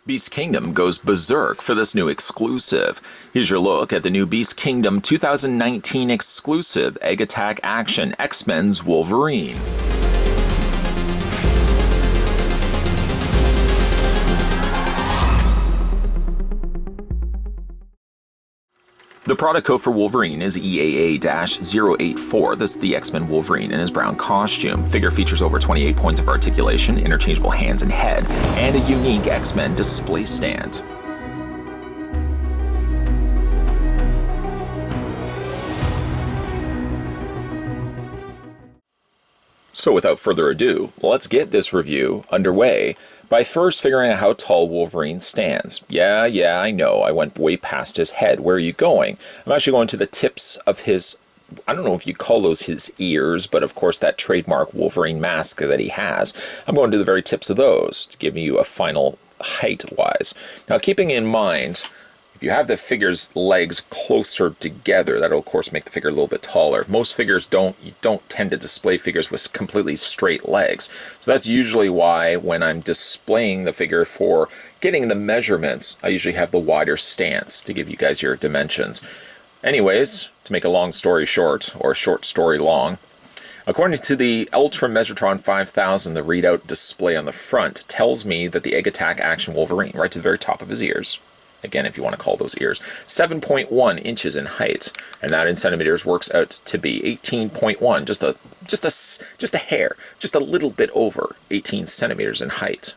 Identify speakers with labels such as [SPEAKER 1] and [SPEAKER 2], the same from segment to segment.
[SPEAKER 1] Beast Kingdom goes berserk for this new exclusive. Here's your look at the new Beast Kingdom 2019 exclusive Egg Attack Action X-Men's Wolverine. The product code for Wolverine is EAA-084. This is the X-Men Wolverine in his brown costume. Figure features over 28 points of articulation, interchangeable hands and head, and a unique X-Men display stand. So without further ado, let's get this review underway by first figuring out how tall Wolverine stands. Yeah, I know, I went way past his head. Where are you going? I'm actually going to the tips of his, I don't know if you call those his ears, but of course that trademark Wolverine mask that he has. I'm going to the very tips of those to give you a final height-wise. Now, keeping in mind, if you have the figure's legs closer together, that'll of course make the figure a little bit taller. Most figures don't tend to display figures with completely straight legs. So that's usually why when I'm displaying the figure for getting the measurements, I usually have the wider stance to give you guys your dimensions. Anyways, to make a long story short, or a short story long, according to the Ultra Measotron 5000, the readout display on the front tells me that the Egg Attack Action Wolverine, right to the very top of his ears, again, if you want to call those ears, 7.1 inches in height, and that in centimeters works out to be 18.1, just a hair, just a little bit over 18 centimeters in height.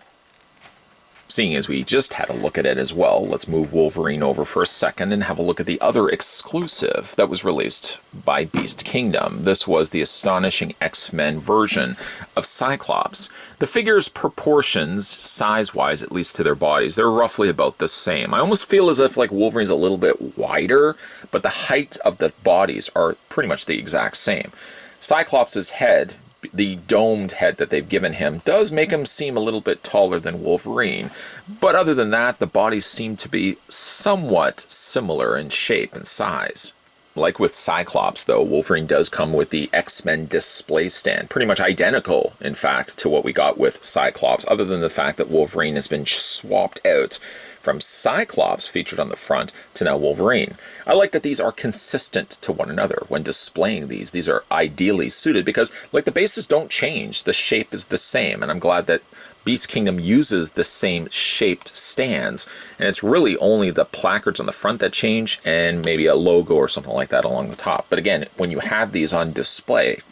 [SPEAKER 1] Seeing as we just had a look at it as well, let's move Wolverine over for a second and have a look at the other exclusive that was released by Beast Kingdom. This was the Astonishing X-Men version of Cyclops. The figure's proportions, size-wise, at least to their bodies, they're roughly about the same. I almost feel as if like Wolverine's a little bit wider, but the height of the bodies are pretty much the exact same. Cyclops' head, the domed head that they've given him, does make him seem a little bit taller than Wolverine. But other than that, the bodies seem to be somewhat similar in shape and size. Like with Cyclops, though, Wolverine does come with the X-Men display stand. Pretty much identical, in fact, to what we got with Cyclops, other than the fact that Wolverine has been swapped out from Cyclops, featured on the front, to now Wolverine. I like that these are consistent to one another when displaying these. These are ideally suited because, like, the bases don't change. The shape is the same, and I'm glad that Beast Kingdom uses the same shaped stands, and it's really only the placards on the front that change and maybe a logo or something like that along the top. But again, when you have these on display,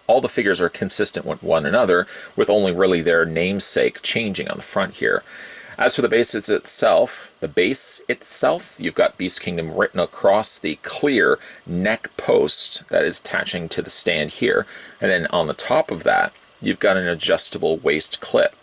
[SPEAKER 1] all the figures are consistent with one another, with only really their namesake changing on the front here. As for the base itself, you've got Beast Kingdom written across the clear neck post that is attaching to the stand here, and then on the top of that, you've got an adjustable waist clip.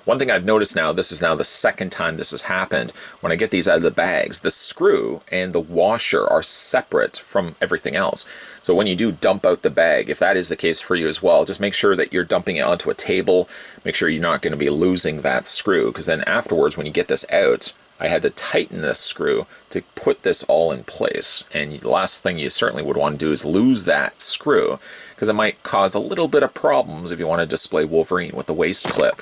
[SPEAKER 1] One thing I've noticed now, this is now the second time this has happened, when I get these out of the bags, the screw and the washer are separate from everything else. So when you do dump out the bag, if that is the case for you as well, just make sure that you're dumping it onto a table. Make sure you're not going to be losing that screw, because then afterwards when you get this out, I had to tighten this screw to put this all in place. And the last thing you certainly would want to do is lose that screw, because it might cause a little bit of problems if you want to display Wolverine with the waist clip.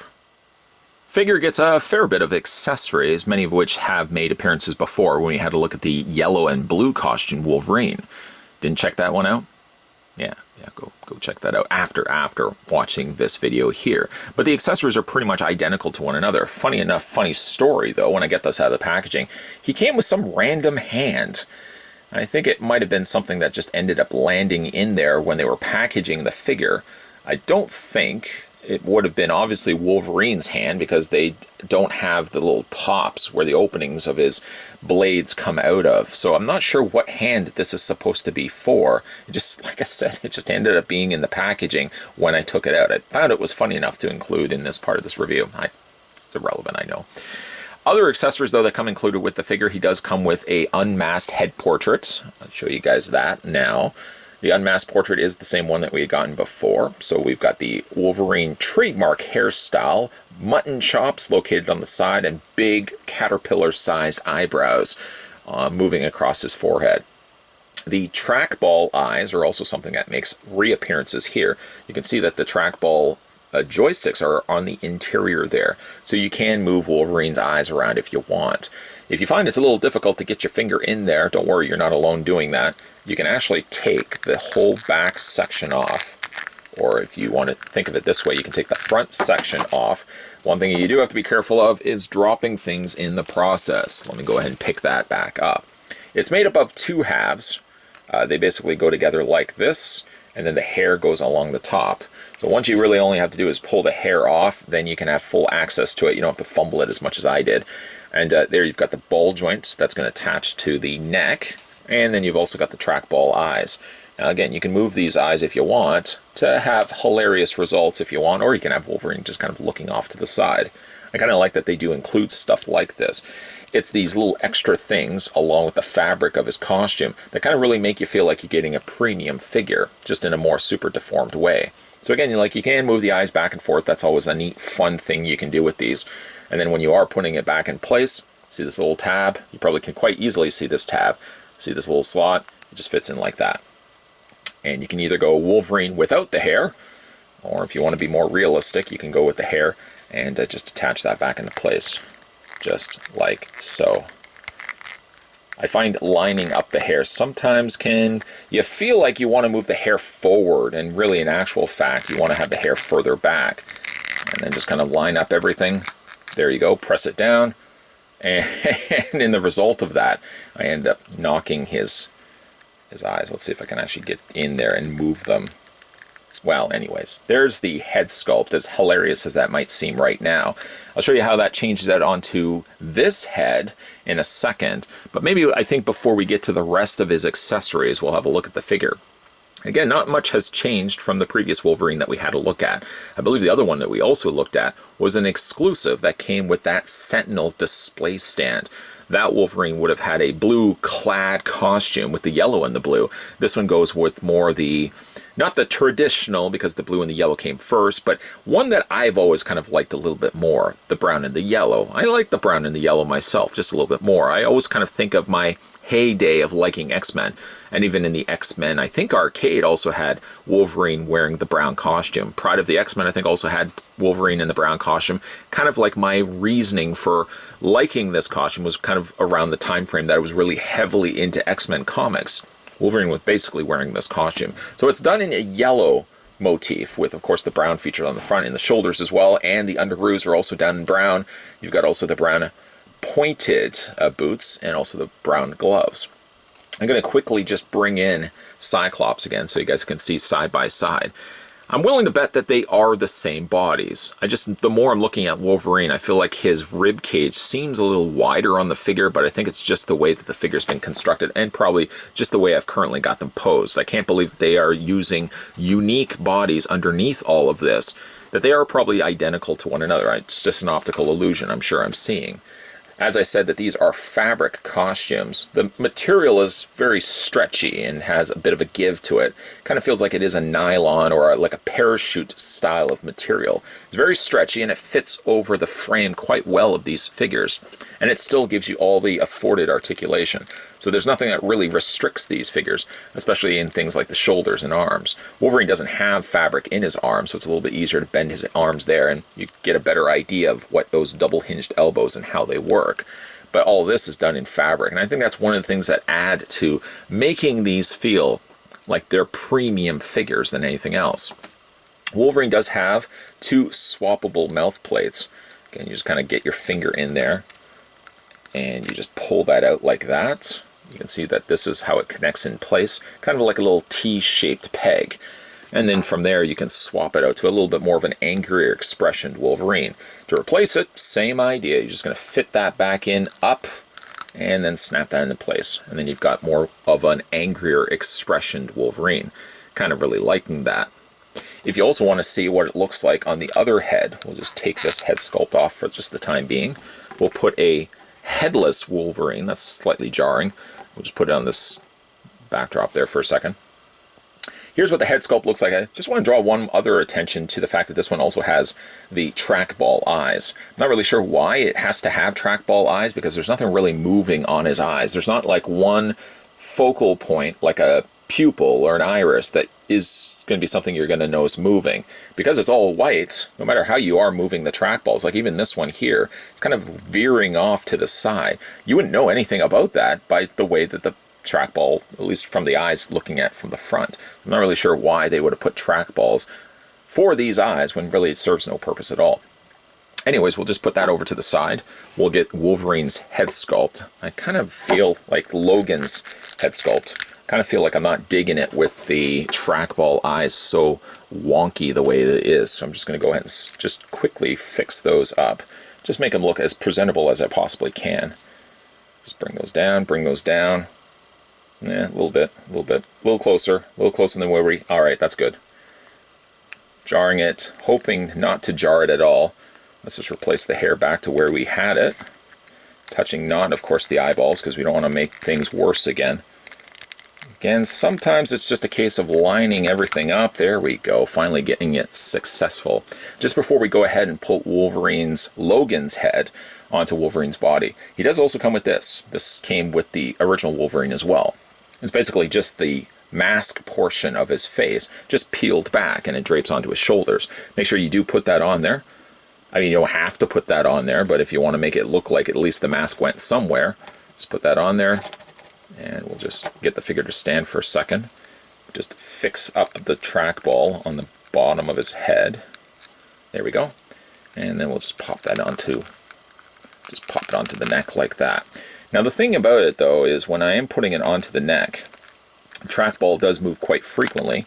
[SPEAKER 1] Figure gets a fair bit of accessories, many of which have made appearances before when we had a look at the yellow and blue costume Wolverine. Didn't check that one out? Yeah, go check that out after watching this video here. But the accessories are pretty much identical to one another. Funny enough, funny story though, when I get this out of the packaging, he came with some random hand. And I think it might have been something that just ended up landing in there when they were packaging the figure. I don't think it would have been obviously Wolverine's hand, because they don't have the little tops where the openings of his blades come out of. So I'm not sure what hand this is supposed to be for. It just, like I said, it just ended up being in the packaging when I took it out. I found it was funny enough to include in this part of this review. It's irrelevant, I know. Other accessories, though, that come included with the figure, he does come with a unmasked head portrait. I'll show you guys that now. The unmasked portrait is the same one that we had gotten before. So we've got the Wolverine trademark hairstyle, mutton chops located on the side, and big caterpillar-sized eyebrows moving across his forehead. The trackball eyes are also something that makes reappearances here. You can see that the trackball joysticks are on the interior there, so you can move Wolverine's eyes around if you want. If you find it's a little difficult to get your finger in there, don't worry, you're not alone doing that. You can actually take the whole back section off, or if you want to think of it this way, you can take the front section off. One thing you do have to be careful of is dropping things in the process. Let me go ahead and pick that back up. It's made up of two halves. They basically go together like this, and then the hair goes along the top. So once you really only have to do is pull the hair off, then you can have full access to it. You don't have to fumble it as much as I did. And there you've got the ball joints that's going to attach to the neck, and then you've also got the trackball eyes. Now again, you can move these eyes if you want to have hilarious results if you want, or you can have Wolverine just kind of looking off to the side. I kind of like that they do include stuff like this. It's these little extra things along with the fabric of his costume that kind of really make you feel like you're getting a premium figure, just in a more super deformed way. So again, you can move the eyes back and forth. That's always a neat, fun thing you can do with these. And then when you are putting it back in place, see this little tab? You probably can quite easily see this tab. See this little slot? It just fits in like that. And you can either go Wolverine without the hair, or if you want to be more realistic, you can go with the hair and just attach that back into place, just like so. I find lining up the hair sometimes you feel like you want to move the hair forward, and really in actual fact you want to have the hair further back. And then just kind of line up everything. There you go, press it down, and in the result of that, I end up knocking his eyes. Let's see if I can actually get in there and move them. Well, anyways, there's the head sculpt, as hilarious as that might seem right now. I'll show you how that changes that onto this head in a second, but maybe I think before we get to the rest of his accessories, we'll have a look at the figure. Again, not much has changed from the previous Wolverine that we had a look at. I believe the other one that we also looked at was an exclusive that came with that Sentinel display stand. That Wolverine would have had a blue clad costume with the yellow and the blue. This one goes with more the, not the traditional, because the blue and the yellow came first, but one that I've always kind of liked a little bit more, the brown and the yellow. I like the brown and the yellow myself just a little bit more. I always kind of think of my heyday of liking X-Men, and even in the X-Men, I think Arcade also had Wolverine wearing the brown costume. Pride of the X-Men, I think, also had Wolverine in the brown costume. Kind of like my reasoning for liking this costume was kind of around the time frame that I was really heavily into X-Men comics. Wolverine was basically wearing this costume. So it's done in a yellow motif with, of course, the brown featured on the front and the shoulders as well, and the underoos are also done in brown. You've got also the brown pointed boots and also the brown gloves. I'm going to quickly just bring in Cyclops again so you guys can see side by side. I'm willing to bet that they are the same bodies. The more I'm looking at Wolverine, I feel like his rib cage seems a little wider on the figure, but I think it's just the way that the figure's been constructed and probably just the way I've currently got them posed. I can't believe that they are using unique bodies underneath all of this, that they are probably identical to one another. It's just an optical illusion I'm sure I'm seeing. As I said, that these are fabric costumes. The material is very stretchy and has a bit of a give to it. Kind of feels like it is a nylon or like a parachute style of material. It's very stretchy and it fits over the frame quite well of these figures. And it still gives you all the afforded articulation. So there's nothing that really restricts these figures, especially in things like the shoulders and arms. Wolverine doesn't have fabric in his arms, so it's a little bit easier to bend his arms there, and you get a better idea of what those double-hinged elbows and how they work. But all this is done in fabric, and I think that's one of the things that add to making these feel like they're premium figures than anything else. Wolverine does have two swappable mouth plates. Again, you just kind of get your finger in there, and you just pull that out like that. You can see that this is how it connects in place, kind of like a little T-shaped peg. And then from there you can swap it out to a little bit more of an angrier expressioned Wolverine. To replace it, same idea. You're just going to fit that back in, up, and then snap that into place. And then you've got more of an angrier expressioned Wolverine. Kind of really liking that. If you also want to see what it looks like on the other head, we'll just take this head sculpt off for just the time being. We'll put a headless Wolverine. That's slightly jarring. We'll just put it on this backdrop there for a second. Here's what the head sculpt looks like. I just want to draw one other attention to the fact that this one also has the trackball eyes. I'm not really sure why it has to have trackball eyes, because there's nothing really moving on his eyes. There's not like one focal point, like a pupil or an iris, that is going to be something you're going to notice moving. Because it's all white, no matter how you are moving the trackballs, like even this one here, it's kind of veering off to the side. You wouldn't know anything about that by the way that the trackball, at least from the eyes looking at from the front. I'm not really sure why they would have put trackballs for these eyes when really it serves no purpose at all. Anyways, we'll just put that over to the side. We'll get Wolverine's head sculpt. I kind of feel like Logan's head sculpt. Kind of feel like I'm not digging it with the trackball eyes so wonky the way that it is. So I'm just going to go ahead and just quickly fix those up. Just make them look as presentable as I possibly can. Just bring those down, bring those down. Yeah, a little bit, a little closer than where we... Alright, that's good. Jarring it, hoping not to jar it at all. Let's just replace the hair back to where we had it. Touching not, of course, the eyeballs, because we don't want to make things worse again. Again, sometimes it's just a case of lining everything up. There we go, finally getting it successful. Just before we go ahead and put Logan's head onto Wolverine's body. He does also come with this. This came with the original Wolverine as well. It's basically just the mask portion of his face just peeled back and it drapes onto his shoulders. Make sure you do put that on there. I mean, you don't have to put that on there, but if you want to make it look like at least the mask went somewhere, just put that on there. And we'll just get the figure to stand for a second. Just fix up the trackball on the bottom of his head. There we go. And then we'll just pop that onto, the neck like that. Now the thing about it though is when I am putting it onto the neck, the trackball does move quite frequently.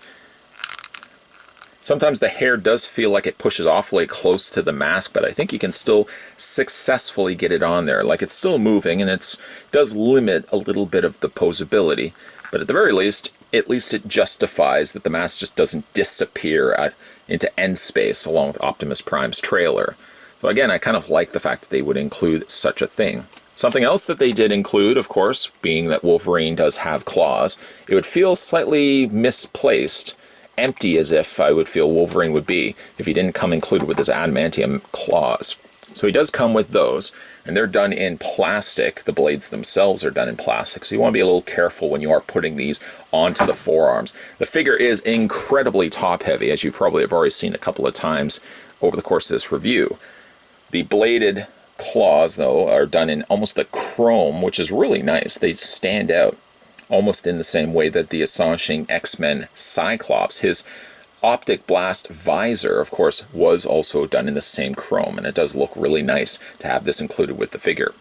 [SPEAKER 1] Sometimes the hair does feel like it pushes awfully close to the mask, but I think you can still successfully get it on there. Like it's still moving and it does limit a little bit of the posability. But at the very least, it justifies that the mask just doesn't disappear into end space along with Optimus Prime's trailer. So again, I kind of like the fact that they would include such a thing. Something else that they did include, of course, being that Wolverine does have claws, it would feel slightly misplaced, empty as if I would feel Wolverine would be if he didn't come included with his Adamantium Claws. So he does come with those, and they're done in plastic. The blades themselves are done in plastic, so you want to be a little careful when you are putting these onto the forearms. The figure is incredibly top-heavy, as you probably have already seen a couple of times over the course of this review. The bladed claws, though, are done in almost a chrome, which is really nice. They stand out almost in the same way that the Astonishing X-Men Cyclops, his optic blast visor, of course, was also done in the same chrome, and it does look really nice to have this included with the figure.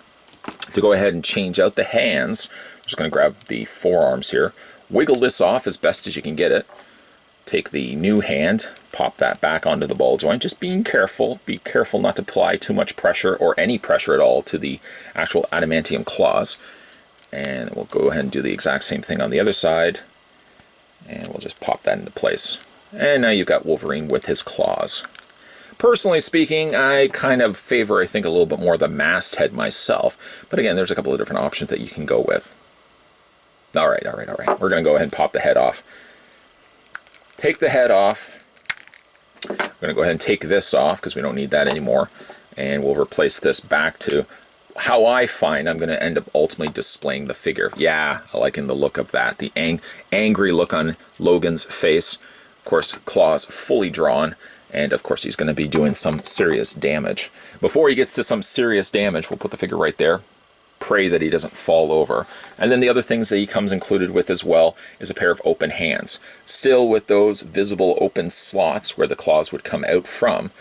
[SPEAKER 1] To go ahead and change out the hands, I'm just going to grab the forearms here, wiggle this off as best as you can get it, take the new hand, pop that back onto the ball joint, just being careful. Be careful not to apply too much pressure or any pressure at all to the actual adamantium claws. And we'll go ahead and do the exact same thing on the other side. And we'll just pop that into place. And now you've got Wolverine with his claws. Personally speaking, I kind of favor, I think, a little bit more the masthead myself. But again, there's a couple of different options that you can go with. Alright. We're going to go ahead and pop the head off. Take the head off. I'm going to go ahead and take this off because we don't need that anymore. And we'll replace this back to how I find I'm going to end up ultimately displaying the figure. Yeah, I like the look of that. The angry look on Logan's face. Of course, claws fully drawn. And of course, he's going to be doing some serious damage. Before he gets to some serious damage, we'll put the figure right there. Pray that he doesn't fall over. And then the other things that he comes included with as well is a pair of open hands. Still with those visible open slots where the claws would come out from.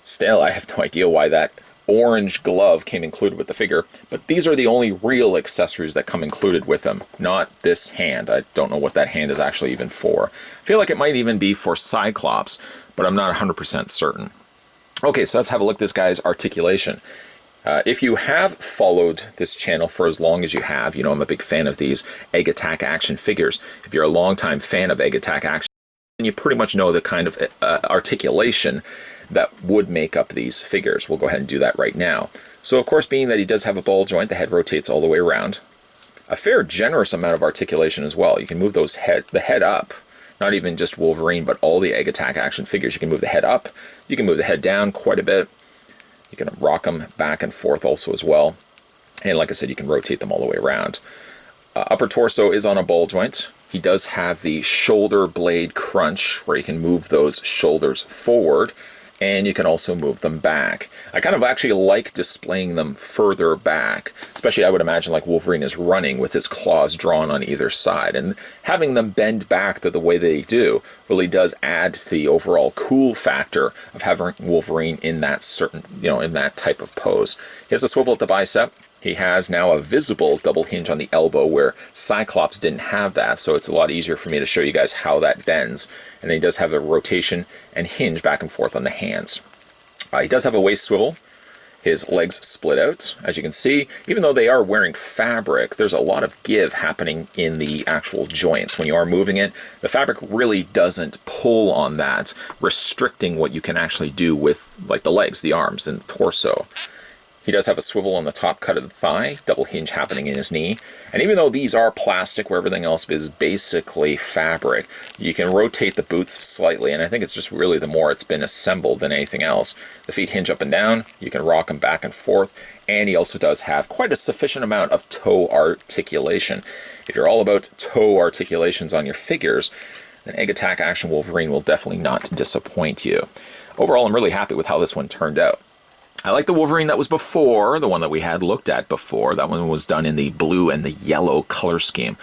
[SPEAKER 1] Still, I have no idea why that orange glove came included with the figure, but these are the only real accessories that come included with them, not this hand. I don't know what that hand is actually even for. I feel like it might even be for Cyclops, but I'm not 100% certain. Okay, so let's have a look at this guy's articulation. If you have followed this channel for as long as you have, you know I'm a big fan of these Egg Attack action figures. If you're a longtime fan of Egg Attack action, then you pretty much know the kind of articulation that would make up these figures. We'll go ahead and do that right now. So of course, being that he does have a ball joint, the head rotates all the way around. A fair generous amount of articulation as well. You can move the head up, not even just Wolverine, but all the Egg Attack action figures. You can move the head up, you can move the head down quite a bit. You can rock them back and forth also as well. And like I said, you can rotate them all the way around. Upper torso is on a ball joint. He does have the shoulder blade crunch, where you can move those shoulders forward, and you can also move them back. I kind of actually like displaying them further back, especially I would imagine like Wolverine is running with his claws drawn on either side, and having them bend back to the way they do really does add to the overall cool factor of having Wolverine in that certain, in that type of pose. He has a swivel at the bicep. He has now a visible double hinge on the elbow, where Cyclops didn't have that, so it's a lot easier for me to show you guys how that bends. And then he does have a rotation and hinge back and forth on the hands. He does have a waist swivel. His legs split out, as you can see. Even though they are wearing fabric, there's a lot of give happening in the actual joints. When you are moving it, the fabric really doesn't pull on that, restricting what you can actually do with like the legs, the arms, and the torso. He does have a swivel on the top cut of the thigh, double hinge happening in his knee. And even though these are plastic, where everything else is basically fabric, you can rotate the boots slightly, and I think it's just really the more it's been assembled than anything else. The feet hinge up and down, you can rock them back and forth, and he also does have quite a sufficient amount of toe articulation. If you're all about toe articulations on your figures, then Egg Attack Action Wolverine will definitely not disappoint you. Overall, I'm really happy with how this one turned out. I like the Wolverine that was before, the one that we had looked at before. That one was done in the blue and the yellow color scheme.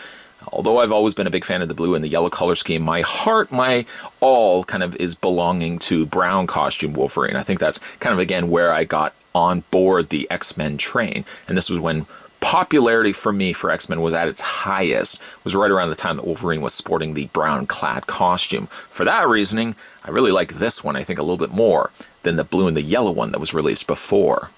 [SPEAKER 1] Although I've always been a big fan of the blue and the yellow color scheme, my heart, my all kind of is belonging to brown costume Wolverine. I think that's kind of, again, where I got on board the X-Men train. And this was when popularity for me for X-Men was at its highest, was right around the time that Wolverine was sporting the brown clad costume. For that reasoning, I really like this one, I think, a little bit more than the blue and the yellow one that was released before.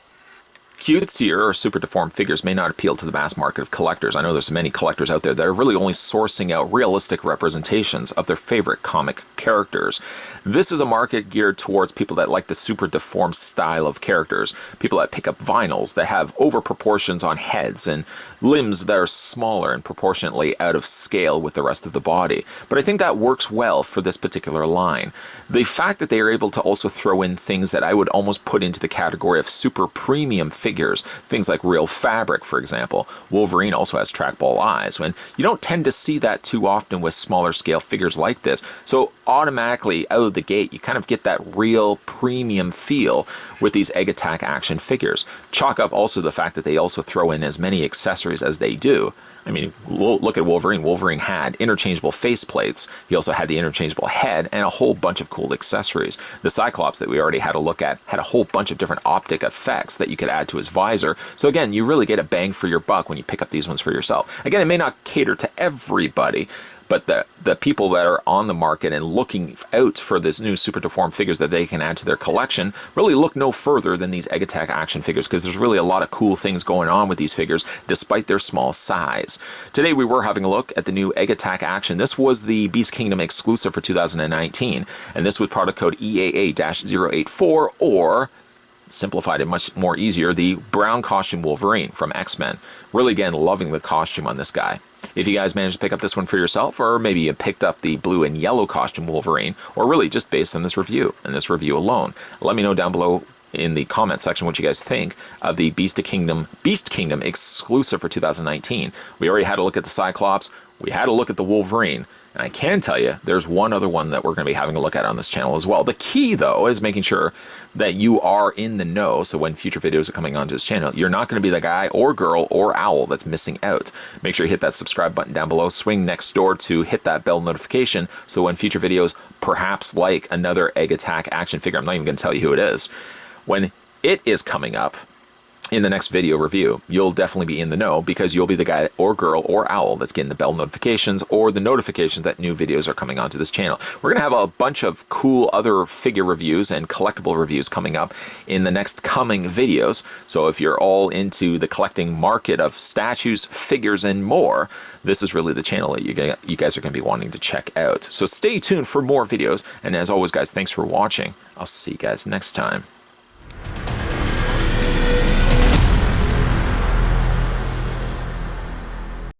[SPEAKER 1] Cutesier or super deformed figures may not appeal to the mass market of collectors. I know there's many collectors out there that are really only sourcing out realistic representations of their favorite comic characters. This is a market geared towards people that like the super deformed style of characters, people that pick up vinyls, that have over proportions on heads and limbs that are smaller and proportionately out of scale with the rest of the body. But I think that works well for this particular line. The fact that they are able to also throw in things that I would almost put into the category of super premium figures, things like real fabric, for example. Wolverine also has Trackball Eyes, and you don't tend to see that too often with smaller scale figures like this. So automatically out of the gate, you kind of get that real premium feel with these Egg Attack Action figures. Chalk up also the fact that they also throw in as many accessories as they do. I mean, look at Wolverine. Wolverine had interchangeable faceplates. He also had the interchangeable head and a whole bunch of cool accessories. The Cyclops that we already had a look at had a whole bunch of different optic effects that you could add to his visor. So again, you really get a bang for your buck when you pick up these ones for yourself. Again, it may not cater to everybody, but the people that are on the market and looking out for this new super deformed figures that they can add to their collection really look no further than these Egg Attack Action figures, because there's really a lot of cool things going on with these figures despite their small size. Today we were having a look at the new Egg Attack Action. This was the Beast Kingdom exclusive for 2019, and this was product code EAA-084, or simplified and much more easier, the brown costume Wolverine from X-Men. Really, again, loving the costume on this guy. If you guys managed to pick up this one for yourself, or maybe you picked up the blue and yellow costume Wolverine, or really just based on this review and this review alone, let me know down below in the comment section what you guys think of the Beast Kingdom exclusive for 2019. We already had a look at the Cyclops, we had a look at the Wolverine, and I can tell you there's one other one that we're going to be having a look at on this channel as well. The key, though, is making sure that you are in the know, so when future videos are coming onto this channel, you're not going to be the guy or girl or owl that's missing out. Make sure you hit that subscribe button down below, swing next door to hit that bell notification, so when future videos, perhaps like another Egg Attack Action figure, I'm not even going to tell you who it is, when it is coming up in the next video review, you'll definitely be in the know, because you'll be the guy or girl or owl that's getting the bell notifications or the notifications that new videos are coming onto this channel. We're going to have a bunch of cool other figure reviews and collectible reviews coming up in the next coming videos. So if you're all into the collecting market of statues, figures, and more, this is really the channel that you guys are going to be wanting to check out. So stay tuned for more videos. And as always, guys, thanks for watching. I'll see you guys next time.